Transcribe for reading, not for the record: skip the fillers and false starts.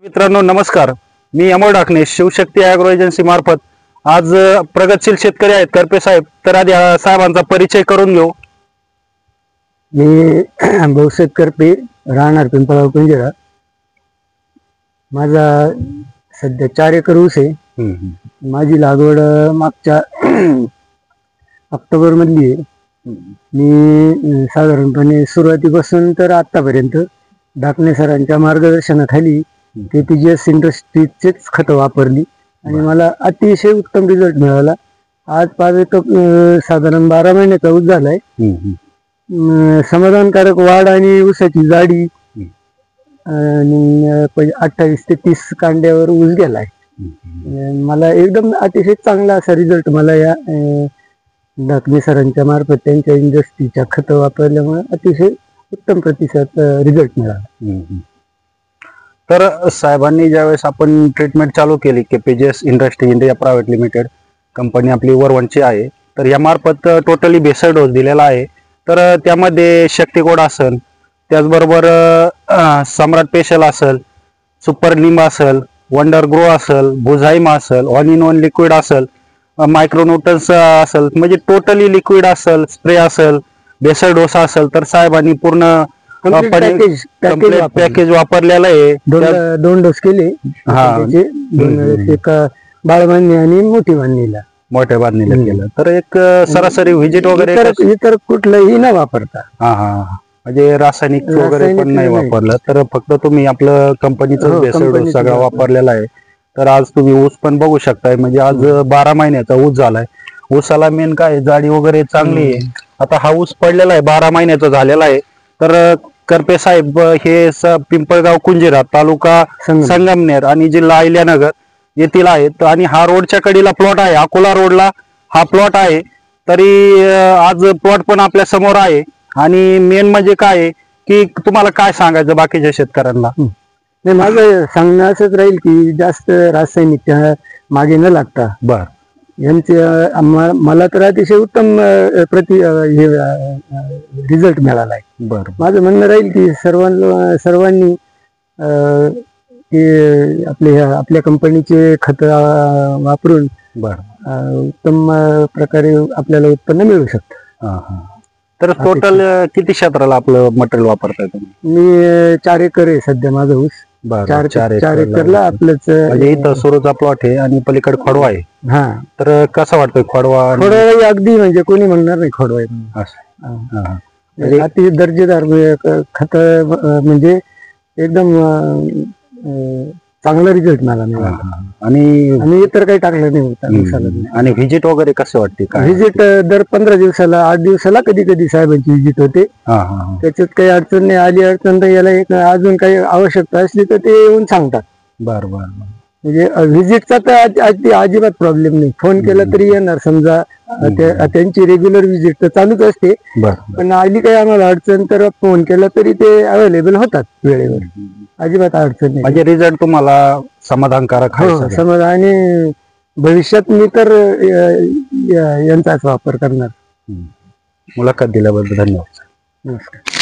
मित्रांनो नमस्कार, मी Amol Dakne Shivshakti agro agency मार्फत आज प्रगतशील शेतकरी आहेत करपे साहेब. तर आधी साहेबांचा परिचय करून घेऊ. मी भाऊसाहेब करपे, राहणार पिंपळगाव कुंजिरा. माझा सध्या 4 एकर ऊस आहे. माझी लागवड मागच्या ऑक्टोबर मधली आहे. मी साधारणपणे सुरुवातीपासून तर आतापर्यंत डाकणे सरांच्या मार्गदर्शनाखाली KPGS इंडस्ट्रीजचेच खतं वापरली आणि मला अतिशय उत्तम रिझल्ट मिळाला. आज साधारण 12 महिन्याचा ऊस झालाय. समाधानकारक वाढ आणि ऊसाची जाडी आणि 28 ते 30 कांड्यावर ऊस गेलाय. मला एकदम अतिशय चांगला असा रिझल्ट मला या डाकणे सरांच्या मार्फत त्यांच्या इंडस्ट्रीच्या खतं वापरल्यामुळे अतिशय उत्तम प्रतिसाद रिझल्ट मिळाला. तर साहेबांनी ज्यावेळेस आपण ट्रीटमेंट चालू केली KPGS industry India private limited company आपली वरवणची आहे, तर या मार्फत टोटली बेसल डोस दिलेला आहे. तर त्यामध्ये शक्तिकोड असेल, त्याचबरोबर सम्राट स्पेशल असेल, सुपर निम असेल, वंडर ग्रो असेल, बुझाईम असेल, ऑल इन वन लिक्विड असेल, मायक्रोन्यूटन्स असेल, म्हणजे टोटली लिक्विड असेल, स्प्रे असेल, बेसल डोस असेल, तर साहेबांनी पूर्ण पॅकेज वापरलेला आहे. 2 डोस केले. एक बाळबांनी आणि मोठ्या बांधणीला केलं. तर एक सरासरी व्हिजिट वगैरे इतर कुठलंही न वापरता, म्हणजे रासायनिक वगैरे पण नाही वापरलं, तर फक्त तुम्ही आपलं कंपनीचं बेसल डोस सगळा वापरलेला आहे. तर आज तुम्ही ऊस पण बघू शकताय, म्हणजे आज 12 महिन्याचा ऊस झालाय. ऊसाला मेन काय जाडी वगैरे चांगली आहे. आता हा ऊस पडलेला आहे, 12 महिन्याचा झालेला आहे. तर करपे साहेब हे पिंपळगाव कुंजिरा, तालुका संगमनेर आणि जिल्हा अहिल्यानगर येथील आहेत. आणि हा रोडच्या कडीला प्लॉट आहे, अकोला रोडला हा प्लॉट आहे. तरी आज प्लॉट पण आपल्या समोर आहे. आणि मेन म्हणजे काय आहे की तुम्हाला काय सांगायचं बाकीच्या शेतकऱ्यांना? माझं सांगणं असंच राहील की जास्त रासायनिक मागे न लागता यांचे मला तर अतिशय उत्तम रिझल्ट मिळाला आहे. माझं म्हणणं राहील की सर्वांनी आपल्या कंपनीचे खत वापरून उत्तम प्रकारे आपल्याला उत्पन्न मिळू शकतं. तर टोटल किती क्षेत्राला आपलं मटेरियल वापरताय तुम्ही? मी 4 एकर आहे सध्या माझा ऊस. 4 एकरला आपलंच म्हणजे इथं सुरूचा प्लॉट आहे आणि पलीकडे खोडवा आहे. तर कसं वाटतंय खोडवा? अगदी म्हणजे कोणी म्हणणार नाही खोडवा आहे. अति दर्जेदार खत, म्हणजे एकदम चांगला रिझल्ट मिळाला. आणि इतर काही टाकलं नाही. आणि व्हिजिट वगैरे कसे वाटते? व्हिजिट दर 15 दिवसाला 8 दिवसाला कधी कधी साहेबांची व्हिजिट होते. त्याच्यात काही अडचण नाही. आली अडचण तर याला एक अजून काही आवश्यकता असली तर ते येऊन सांगतात. म्हणजे व्हिजिटचा तर अजिबात प्रॉब्लेम नाही. फोन केला तरी येणार. समजा त्यांची रेग्युलर व्हिजिट तर चालूच असते, पण आली काही आम्हाला अडचण तर फोन केला तरी ते अवेलेबल होतात वेळेवर. अजिबात अडचण नाही. म्हणजे रिझल्ट तुम्हाला समाधानकारक आहे? समाधान. आणि भविष्यात मी तर यांचाच वापर करणार. मुलाखत दिल्याबद्दल धन्यवाद. नमस्कार.